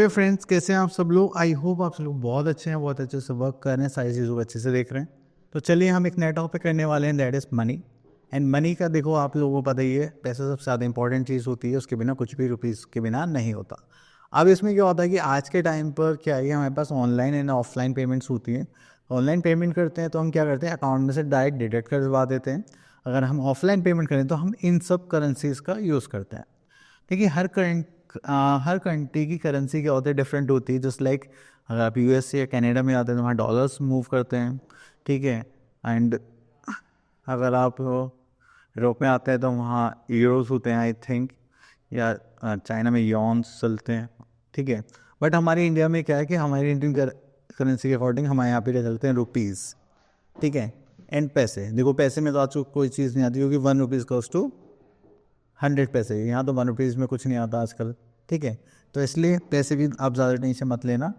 हे friends, कैसे हैं आप सब लोग। आई होप आप सब लोग बहुत अच्छे हैं, बहुत अच्छे से वर्क कर रहे हैं, सारी चीज़ों को अच्छे से देख रहे हैं। तो चलिए हम एक नए टॉपिक करने वाले हैं, that is money. And money का देखो, आप लोगों को पता ही है, पैसा सबसे ज़्यादा इंपॉर्टेंट चीज़ होती है, उसके बिना कुछ भी रुपीज़ के बिना नहीं होता। अब इसमें क्या होता है कि आज के टाइम पर क्या है, हमारे पास ऑनलाइन एंड ऑफलाइन पेमेंट्स होती हैं। ऑनलाइन पेमेंट करते हैं तो हम क्या करते हैं, अकाउंट में से डायरेक्ट डिडक्ट करवा देते हैं। अगर हम ऑफलाइन पेमेंट करें तो हम इन सब करेंसीज़ का यूज़ करते हैं। देखिए हर कंट्री की करेंसी क्या होती है, डिफरेंट होती है। जस्ट लाइक अगर आप यूएस या कनाडा में आते हैं तो वहाँ डॉलर्स मूव करते हैं, ठीक है। एंड अगर आप यूरोप में आते हैं तो वहाँ यूरोस होते हैं आई थिंक, या चाइना में यॉन्स चलते हैं, ठीक है। बट हमारे इंडिया में क्या है कि हमारी इंडियन करेंसी के अकॉर्डिंग हमारे यहाँ पे क्या चलते हैं, रुपीज़, ठीक है। एंड पैसे, देखो पैसे में तो आज कोई चीज़ नहीं आती, क्योंकि 1 रुपीज़ कॉस्ट टू 100 पैसे। यहाँ तो 1 रुपीज़ में कुछ नहीं आता आजकल, ठीक है। तो इसलिए पैसे भी आप ज़्यादा टेंशन मत लेना,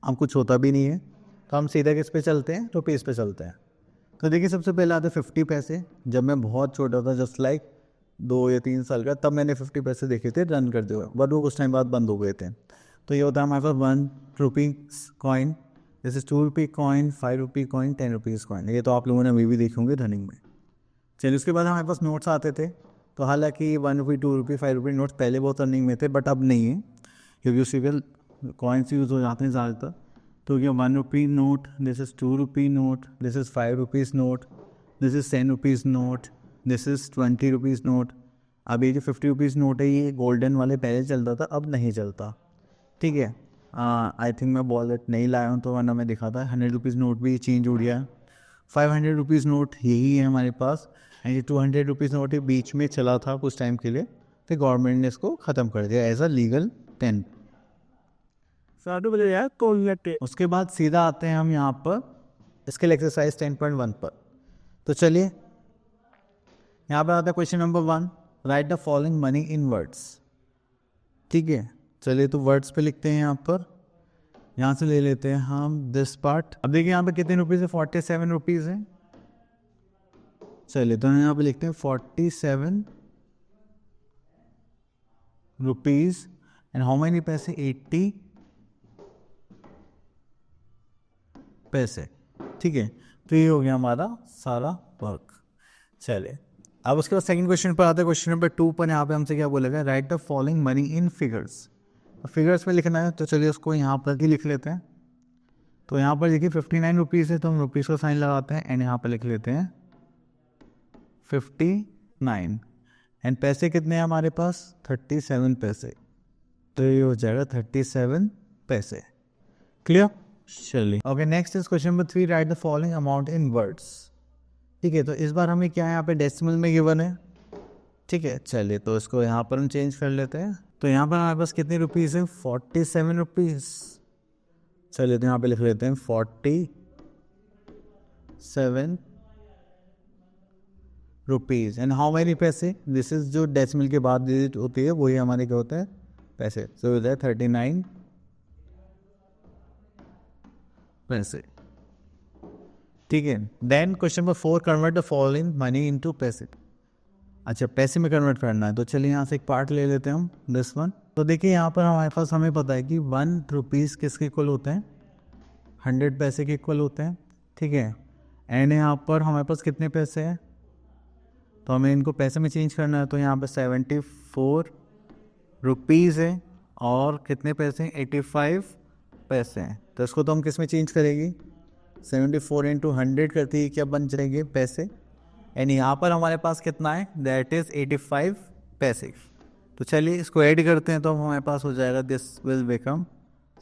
हम कुछ होता भी नहीं है। तो हम सीधा किस पे चलते हैं, रुपीज़ पे चलते हैं। तो देखिए सबसे पहले आते 50 पैसे। जब मैं बहुत छोटा था, जस्ट लाइक 2 या 3 साल का, तब मैंने 50 पैसे देखे थे रन करते हुए, बट वो कुछ टाइम बाद बंद हो गए थे। तो ये होता है हमारे पास 1 रुपीज़ कॉइन, जैसे 2 rupee coin, 5 rupee coin, 10 rupees coin. ये तो आप लोगों ने अभी भी देखे होंगे रनिंग में। चलिए उसके बाद हमारे पास नोट्स आते थे। तो हालांकि 1 रुपी, 2 रुपी, 5 रुपी नोट्स पहले बहुत रनिंग में थे, बट अब नहीं है, क्योंकि उसी पे कॉइन्स यूज़ हो जाते हैं ज़्यादातर। तो ये 1 rupee note, this is 2 rupee note, this is 5 rupees note, this is 10 rupees note, this is 20 rupees note. अब ये जो 50 रुपीज़ नोट है, ये गोल्डन वाले पहले चलता था, अब नहीं चलता, ठीक है। आई थिंक मैं वॉलेट नहीं लाया हूँ, तो वरना मैं दिखाता है। 100 रुपीज़ नोट भी चेंज हो गया है। 500 रुपीज़ नोट यही है हमारे पास। एंड ये 200 रुपीज़ नोट ये बीच में चला था कुछ टाइम के लिए, तो गवर्नमेंट ने इसको ख़त्म कर दिया एज अ लीगल टेन। उसके बाद सीधा आते हैं हम यहाँ पर स्किल एक्सरसाइज 10.1 पर। तो चलिए यहाँ पर आता है question number 1, right the following money in words, ठीक है। चलिए तो वर्ड्स पे लिखते हैं, यहाँ पर यहाँ से ले लेते हैं हम दिस पार्ट। अब देखिए यहाँ पे कितने रुपीज़ है, 47 रुपीज़ है। चलिए तो यहाँ पे लिखते हैं 47 रुपीज़ एंड हाउ मेनी पैसे, 80 पैसे, ठीक है। तो ये हो गया हमारा सारा वर्क। चलिए अब उसके बाद सेकंड क्वेश्चन पर आते हैं, क्वेश्चन नंबर 2 पर। यहाँ पे हमसे क्या बोलेगा, right the following money in figures. Figures में लिखना है, तो चलिए उसको यहाँ पर ही लिख लेते हैं। तो यहाँ पर देखिए 59 रुपीज़ है, तो हम रुपीज़ का साइन लगाते हैं एंड यहाँ पर लिख लेते हैं 59। एंड पैसे कितने हैं हमारे पास, 37 पैसे। तो ये हो जाएगा 37 पैसे। क्लियर। चलिए okay, next is question number 3, right the following amount in words, ठीक है। तो इस बार हमें क्या है, यहाँ पे डेसिमल में गिवन है, ठीक है। चलिए तो इसको यहाँ पर हम चेंज कर लेते हैं। तो यहाँ पर हमारे पास कितने रुपीज़ है, 47 रुपीज़। चलिए तो यहाँ पे लिख लेते हैं 47 रुपीज़ एंड हाउ मेनी पैसे, दिस इज जो डेसिमल के बाद डिजिट होती है वही हमारे क्या होता है, पैसे। सो हो जाए 39 पैसे, ठीक है। Then question number 4, convert the following money into पैसे। अच्छा पैसे में कन्वर्ट करना है, तो चलिए यहाँ से एक पार्ट ले लेते हैं हम, दिस वन। तो देखिए यहाँ पर हमारे पास हमें पता है कि 1 रुपीज़ किसके इक्वल होते हैं, 100 पैसे के इक्वल होते हैं, ठीक है। एंड यहाँ पर हमारे पास कितने पैसे हैं, तो हमें इनको पैसे में चेंज करना है। तो यहाँ पर 74 रुपीज़ है और कितने पैसे हैं, 85 पैसे हैं। तो इसको तो हम किस में चेंज करेंगे, 74 इंटू 100 करती है, क्या बन जाएंगे पैसे। एंड यहाँ पर हमारे पास कितना है, दैट इज़ 85 पैसे। तो चलिए इसको ऐड करते हैं, तो हमारे पास हो जाएगा, दिस विल बिकम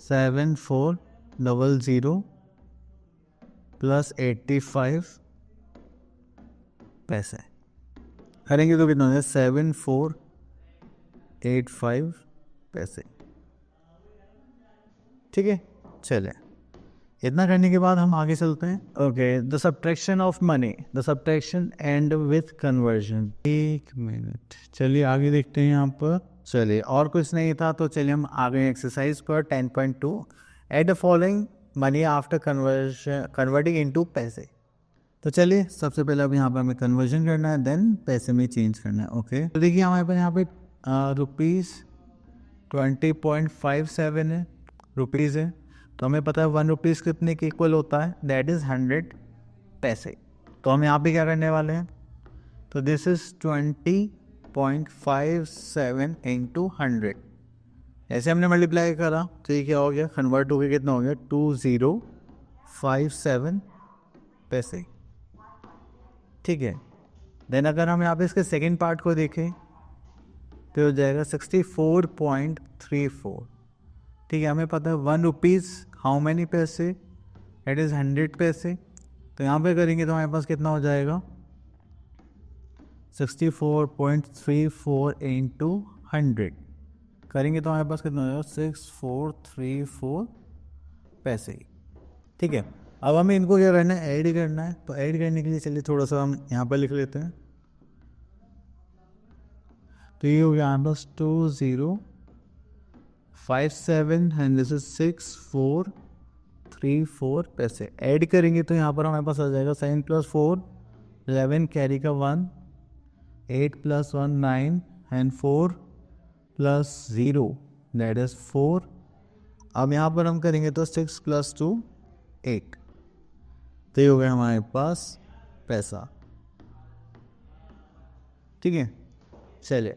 7400 प्लस 85 पैसे। करेंगे तो कितना है, 7485 पैसे, ठीक है। चले इतना करने के बाद हम आगे चलते हैं। Okay, the subtraction of money, the subtraction and with conversion. एक मिनट, चलिए आगे देखते हैं यहाँ पर। चलिए और कुछ नहीं था, तो चलिए हम आगे एक्सरसाइज पर 10.2, add the following money after converting into पैसे। तो चलिए सबसे पहले अब यहाँ पर हमें कन्वर्जन करना है, देन पैसे में चेंज करना है। ओके तो देखिए हमारे पास यहाँ पे रुपीज़ 20.57 है, रुपीज़ है, तो हमें पता है 1 रुपीज़ कितने के इक्वल होता है, दैट इज़ 100 पैसे। तो हम यहाँ पे क्या करने वाले हैं, तो दिस इज़ 20.57 इंटू 100, ऐसे हमने मल्टीप्लाई करा तो ये क्या हो गया, कन्वर्ट हो गया, कितना हो गया 2057 पैसे। ठीक है, देन अगर हम यहाँ पे इसके सेकेंड पार्ट को देखें तो हो जाएगा 64.34। ठीक है, हमें पता है 1 रुपीज़ हाउ मैनी पैसे, इट इज़ 100 पैसे। तो यहाँ पे करेंगे तो हमारे पास कितना हो जाएगा 64.34 इंटू 100 करेंगे तो हमारे पास कितना हो जाएगा 6434 पैसे। ठीक है, अब हमें इनको क्या करना है, ऐड करना है। तो ऐड करने के लिए चलिए थोड़ा सा हम यहाँ पर लिख लेते हैं। तो ये हो गया हमारे पास 2057 एंड दिस इज 6434 पैसे। ऐड करेंगे तो यहाँ पर हमारे पास आ जाएगा 7 + 4 11, कैरी का 1, 8 + 1 9 एंड 4 + 0 दैट इज 4। अब यहाँ पर हम करेंगे तो 6 + 2 8। तो ये हो गया हमारे पास पैसा। ठीक है, चलिए,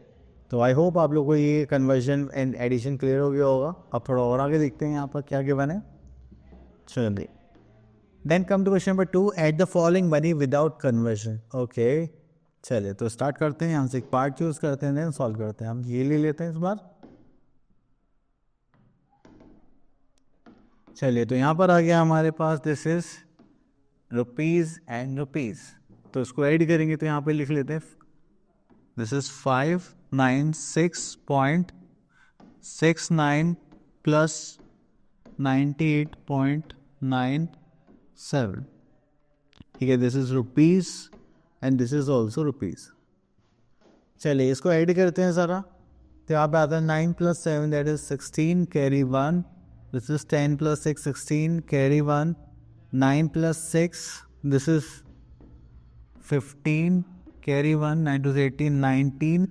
तो आई होप आप लोग को ये कन्वर्जन एंड एडिशन क्लियर हो गया होगा। अब थोड़ा और आगे देखते हैं यहाँ पर क्या गिवन है। चलिए, then come to question number 2, add the following money without conversion. Okay, चलिए तो स्टार्ट करते हैं, यहाँ से एक पार्ट चूज करते हैं, देन सॉल्व करते हैं। हम ये ले लेते हैं इस बार। चलिए, तो यहाँ पर आ गया हमारे पास this is rupees and rupees. तो इसको ऐड करेंगे तो यहाँ पे लिख लेते हैं दिस इज 596.69 प्लस 98.97। ठीक है, this is rupees and this is also rupees. चलिए इसको ऐड करते हैं ज़रा। तो यहाँ पे आता है 9 + 7 that is 16, carry 1, this is 10 + 6 16, carry 1, 9 + 6 this is 15, carry 1, 9 2 18 19,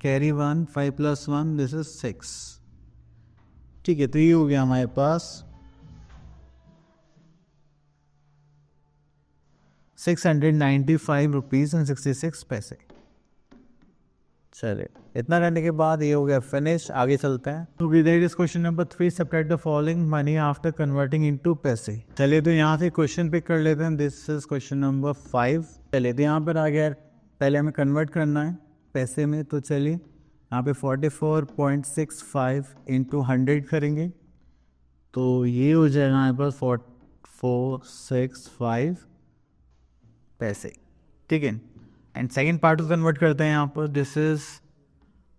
carry 1, 5 + 1 this is 6। ठीक है, तो ये हो गया हमारे पास 695 रुपीज़ एंड 66 पैसे। चलिए, इतना करने के बाद ये हो गया फिनिश। आगे चलते हैं। तो with is question number 3, subtract the following money after converting into पैसे। चलिए, तो यहाँ से क्वेश्चन पिक कर लेते हैं। This is question number 5। चलिए, तो यहाँ पर आ गया, पहले हमें कन्वर्ट करना है पैसे में। तो चलिए यहाँ पे 44.65 इंटू 100 करेंगे तो ये हो जाएगा हमारे पास 4465 पैसे। ठीक है, एंड सेकेंड पार्ट को कन्वर्ट करते हैं यहाँ पर। This is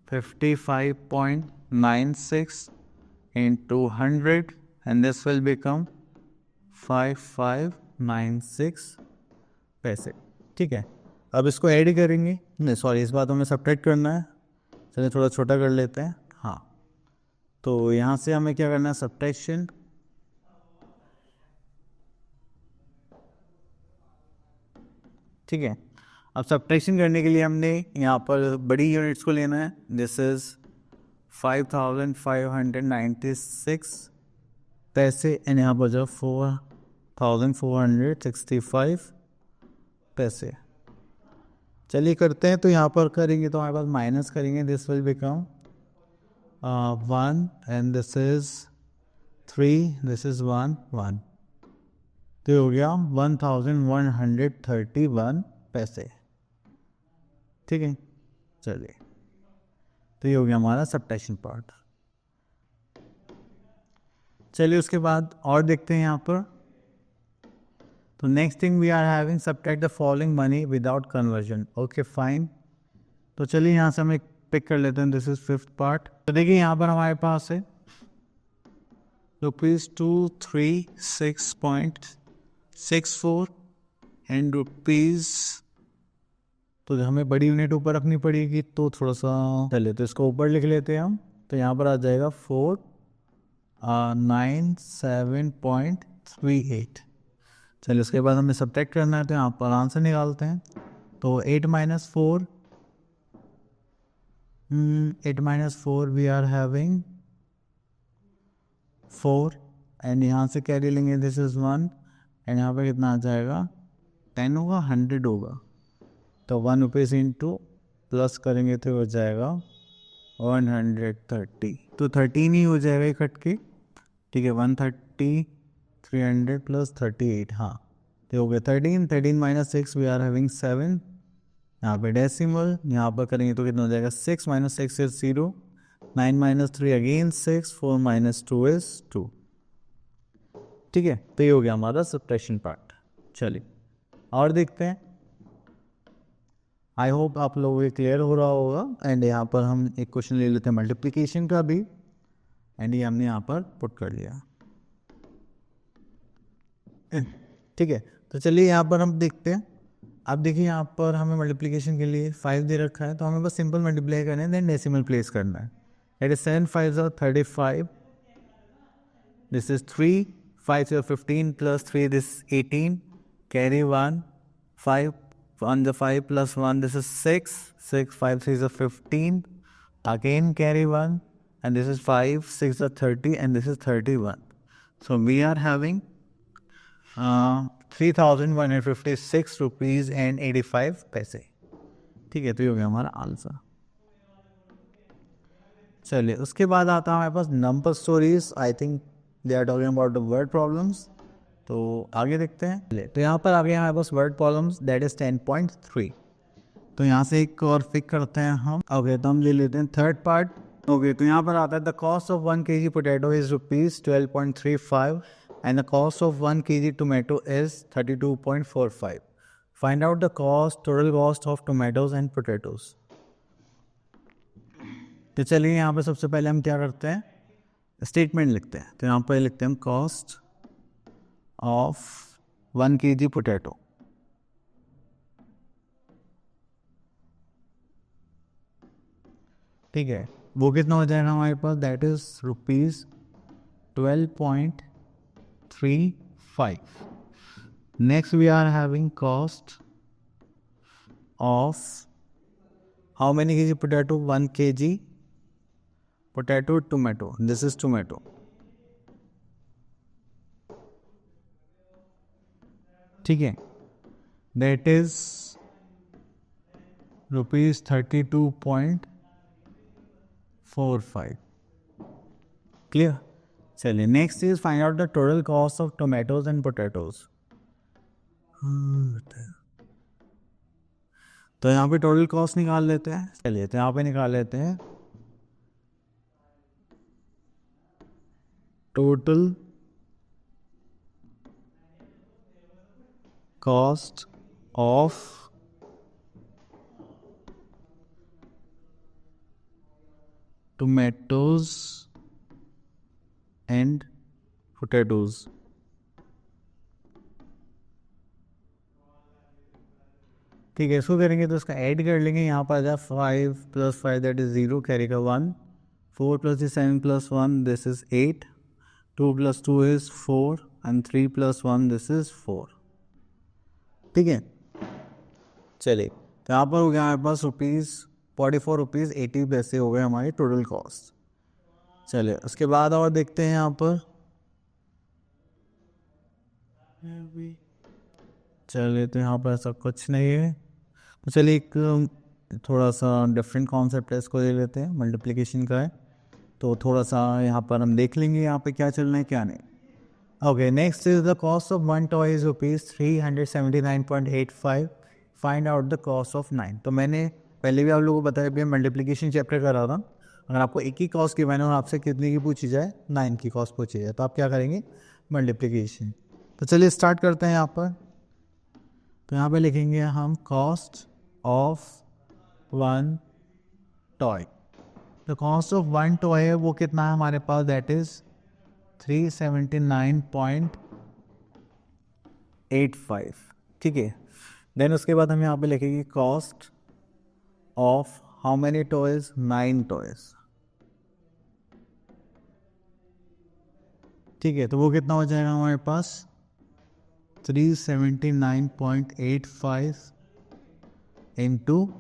55.96 into 100 and this will become 5596 पैसे। ठीक है, अब इसको ऐड करेंगे, नहीं सॉरी, इस बात हमें सब्ट्रैक्ट करना है। चलिए थोड़ा छोटा कर लेते हैं। हाँ, तो यहाँ से हमें क्या करना है, सब्ट्रैक्शन। ठीक है, अब सब्ट्रैक्शन करने के लिए हमने यहाँ पर बड़ी यूनिट्स को लेना है। दिस इज 5596 पैसे एंड यहाँ पर जो 4465 पैसे। चलिए करते हैं, तो यहाँ पर करेंगे तो हमारे पास माइनस करेंगे, this will become 1 and this is 3, this is 1 1। तो हो गया 1131 पैसे। ठीक है, चलिए, तो ये हो गया हमारा सब्ट्रैक्शन पार्ट। चलिए उसके बाद और देखते हैं यहाँ पर। तो next thing we are having subtract the following money without conversion. Okay fine, तो चलिए यहाँ से हम एक पिक कर लेते हैं। This is 5th part. तो देखिए यहाँ पर हमारे पास है ₹236.64 एंड रुपीज़। तो हमें बड़ी यूनिट ऊपर रखनी पड़ेगी, तो थोड़ा सा चलिए तो इसको ऊपर लिख लेते हैं हम। तो यहाँ पर आ जाएगा 497.38। चलिए उसके बाद हमें सब्ट्रैक्ट करना है, तो यहाँ पर आंसर निकालते हैं। तो 8 - 4 वी आर हैविंग 4 एंड यहाँ से कैरी लेंगे, दिस इज़ 1 एंड यहाँ पे कितना आ जाएगा 10 होगा 100 होगा, तो 1 रुपीज़ इंटू प्लस करेंगे तो हो जाएगा 130, तो 13 ही हो जाएगा इकट्ठ के, ठीक है 130 300 प्लस 38, हाँ तो हो गया 13 माइनस 6 वी आर हैविंग 7, यहाँ पे डेसिमल, यहाँ पर करेंगे तो कितना हो जाएगा 6 minus 6 is 0, 9 minus 3 again 6, 4 minus 2 is 2, ठीक है। तो ये हो गया हमारा सब्ट्रैक्शन पार्ट। चलिए और देखते हैं, आई होप आप लोगों को क्लियर हो रहा होगा। एंड यहाँ पर हम एक क्वेश्चन ले लेते हैं मल्टीप्लिकेशन का भी, एंड ये हमने यहाँ पर पुट कर लिया, ठीक है। तो चलिए यहाँ पर हम देखते हैं। अब देखिए यहाँ पर हमें मल्टीप्लिकेशन के लिए 5 दे रखा है, तो हमें बस सिंपल मल्टीप्लाई करना है, देन डेसिमल प्लेस करना है। That is 7 5 are 35, this is 3 5 are 15 plus 3 this 18, carry 1 5 1 the 5 plus 1 this is 6 6 5 3 is 15, again carry 1 and this is 5 6 are 30 and this is 31, so we are having 3156 rupees and 85 पैसे, ठीक है। तो ये हो गया हमारा आंसर। चलिए उसके बाद आता है हमारे पास number stories, I think they are talking about the word problems, तो आगे देखते हैं। तो यहाँ पर आगे हमारे पास वर्ड प्रॉब्लम्स दैट इज 10.3, तो यहाँ से एक और पिक करते हैं हम। ओके तो हम ले लेते हैं थर्ड पार्ट। ओके तो यहाँ पर आता है the cost of 1 kg potato is ₹12.35 and the cost of 1 kg tomato is 32.45, find out the cost total cost of tomatoes and potatoes. तो चलिए यहाँ पे सबसे पहले हम क्या करते हैं, स्टेटमेंट लिखते हैं। तो यहाँ पर लिखते हैं कॉस्ट ऑफ 1 kg पोटैटो, ठीक है, वो कितना हो जाएगा हमारे पास, that is ₹12.35। Next we are having cost of how many kg potato, 1 kg potato tomato, this is tomato, ठीक है, दैट इज ₹32.45, क्लियर। चलिए next is find out the total cost of tomatoes and potatoes. तो यहाँ पे total cost निकाल लेते हैं, चलिए तो यहाँ पे निकाल लेते हैं total cost of tomatoes and potatoes, ठीक है। इसको करेंगे तो इसका ऐड कर लेंगे, यहाँ पर आ जाए 5 + 5 दैट इज 0, कैरी का 1, 4 + 7 + 1 this is 8, 2 + 2 is 4 and 3 + 1 this is 4, ठीक है। चलिए तो यहाँ पर हो गया हमारे पास ₹44.80 हो गए हमारी टोटल कॉस्ट। चलिए उसके बाद और देखते हैं यहाँ पर, चलिए तो यहाँ पर ऐसा कुछ नहीं है, तो चलिए एक थोड़ा सा डिफरेंट कॉन्सेप्ट है, इसको ले लेते हैं, मल्टीप्लिकेशन का है, तो थोड़ा सा यहाँ पर हम देख लेंगे यहाँ पे क्या चलना है क्या नहीं। Okay next is the cost of 1 toy is ₹379.85, find out the cost of 9। तो मैंने पहले भी आप लोगों को बताया भी मल्टीप्लिकेशन चैप्टर करा था, अगर आपको एक ही कॉस्ट की मैंने और आपसे कितने की पूछी जाए, 9 की कॉस्ट पूछी जाए, तो आप क्या करेंगे, मल्टीप्लिकेशन। तो चलिए स्टार्ट करते हैं यहाँ पर। तो यहाँ पे लिखेंगे हम कॉस्ट ऑफ 1 टॉय, तो कॉस्ट ऑफ 1 टॉय है वो कितना है हमारे पास, दैट इज 379.85, ठीक है। देन उसके बाद हम यहाँ पे लिखेंगे cost of how many toys, 9 toys, ठीक है। तो वो कितना हो जाएगा हमारे पास 379.85 इंटू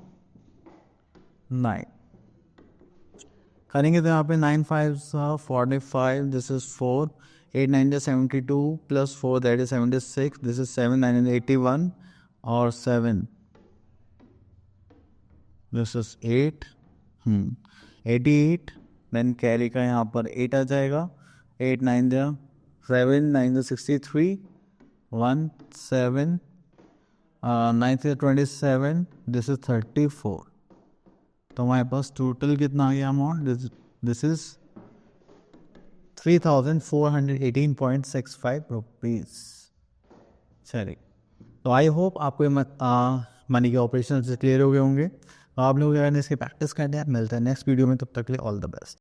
9, करेंगे तो यहाँ पे 9 5 45, this is 4, 8 9 72 plus 4 that is 76, this is 7 9 81 और 7 दिस इज 8 88, देन कैरी का यहाँ पर 8 आ जाएगा, 8 9 7 9 63 1 7 9 27, दिस इज 34। तो हमारे पास टोटल कितना आ गया अमाउंट, दिस इज 3418.65 रुपीज़। चलिए, तो आई होप आपको मनी के ऑपरेशन से क्लियर हो गए होंगे। तो आप लोग अगर इसकी प्रैक्टिस करते हैं, मिलते हैं नेक्स्ट वीडियो में, तब तक के लिए ऑल द बेस्ट।